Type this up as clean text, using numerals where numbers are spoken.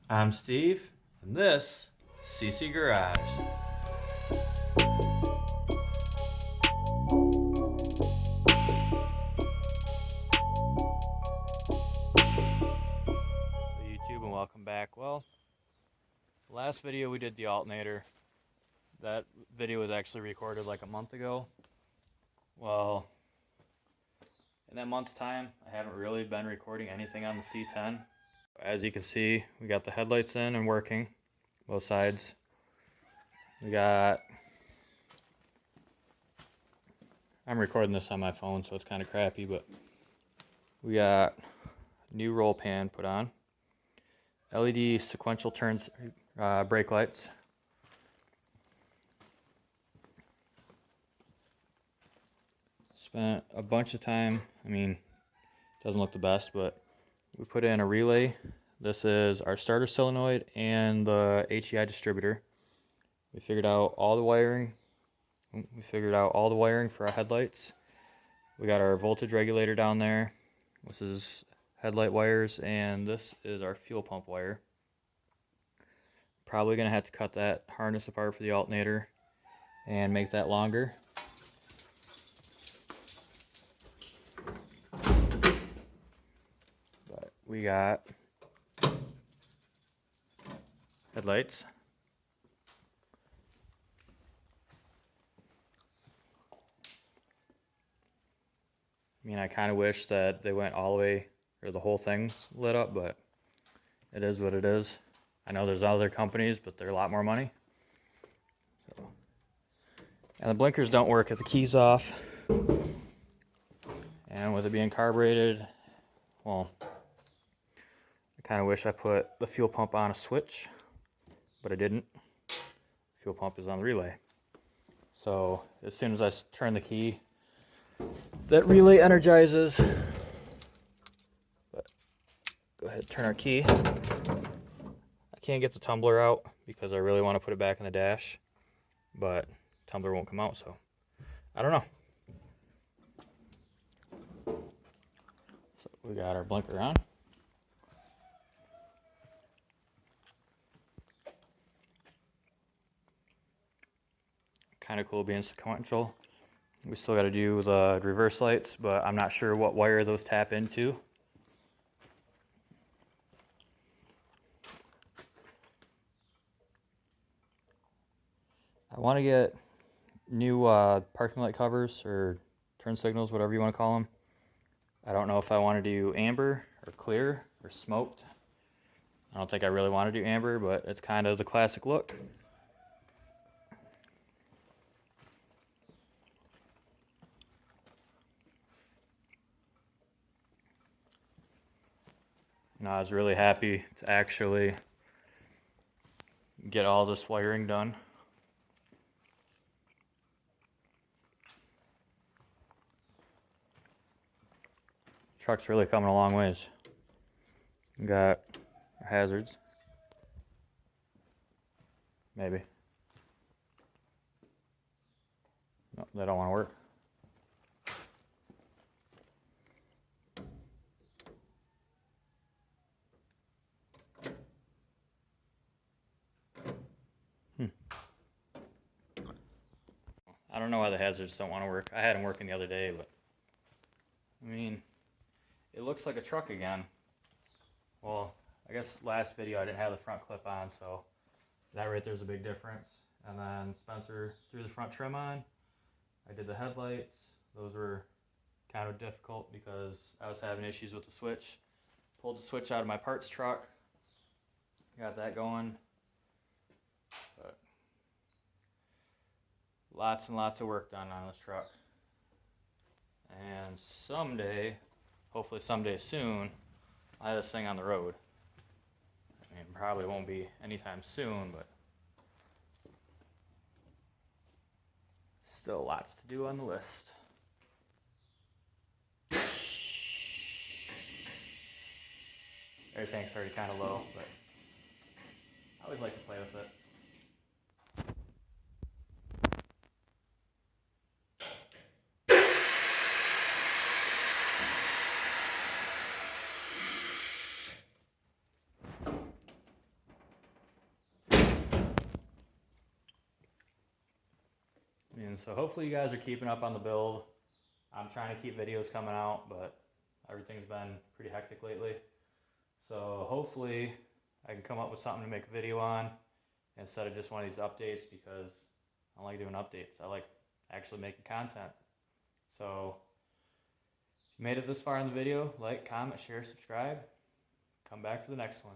I'm Steve, and this is CC Garage. YouTube, and welcome back. Well, last video we did the alternator. That video was actually recorded like a month ago. Well, in that month's time, I haven't really been recording anything on the C10. As you can see, we got the headlights in and working, both sides. I'm recording this on my phone, so it's kind of crappy, but we got new roll pan put on, LED sequential turns brake lights, spent a bunch of time. It doesn't look the best, but we put in a relay. This is our starter solenoid and the HEI distributor. We figured out all the wiring. For our headlights. We got our voltage regulator down there. This is headlight wires, and this is our fuel pump wire. Probably gonna have to cut that harness apart for the alternator and make that longer. But we got headlights. I kind of wish that they went all the way, or the whole thing's lit up, but it is what it is. I know there's other companies, but they're a lot more money. And the blinkers don't work if the key's off. And with it being carbureted, well, I kind of wish I put the fuel pump on a switch, but I didn't. Fuel pump is on the relay. So as soon as I turn the key, that relay energizes. But go ahead and turn our key. I can't get the tumbler out because I really want to put it back in the dash, but tumbler won't come out, so I don't know. So we got our blinker on. Kind of cool being sequential. We still got to do the reverse lights, but I'm not sure what wire those tap into. I want to get new parking light covers or turn signals, whatever you want to call them. I don't know if I want to do amber or clear or smoked. I don't think I really want to do amber, but it's kind of the classic look. And I was really happy to actually get all this wiring done. Truck's really coming a long ways. We got our hazards. Maybe. No, they don't want to work. I don't know why the hazards don't want to work. I had them working the other day, but it looks like a truck again. Well, I guess last video I didn't have the front clip on, so that right there's a big difference. And then Spencer threw the front trim on. I did the headlights. Those were kind of difficult because I was having issues with the switch. Pulled the switch out of my parts truck. Got that going. But lots and lots of work done on this truck. And someday, hopefully someday soon, I'll have this thing on the road. Probably won't be anytime soon, but still lots to do on the list. Air tank's already kind of low, but I always like to play with it. And so hopefully you guys are keeping up on the build. I'm trying to keep videos coming out, but everything's been pretty hectic lately. So hopefully I can come up with something to make a video on instead of just one of these updates, because I don't like doing updates. I like actually making content. So if you made it this far in the video, like, comment, share, subscribe. Come back for the next one.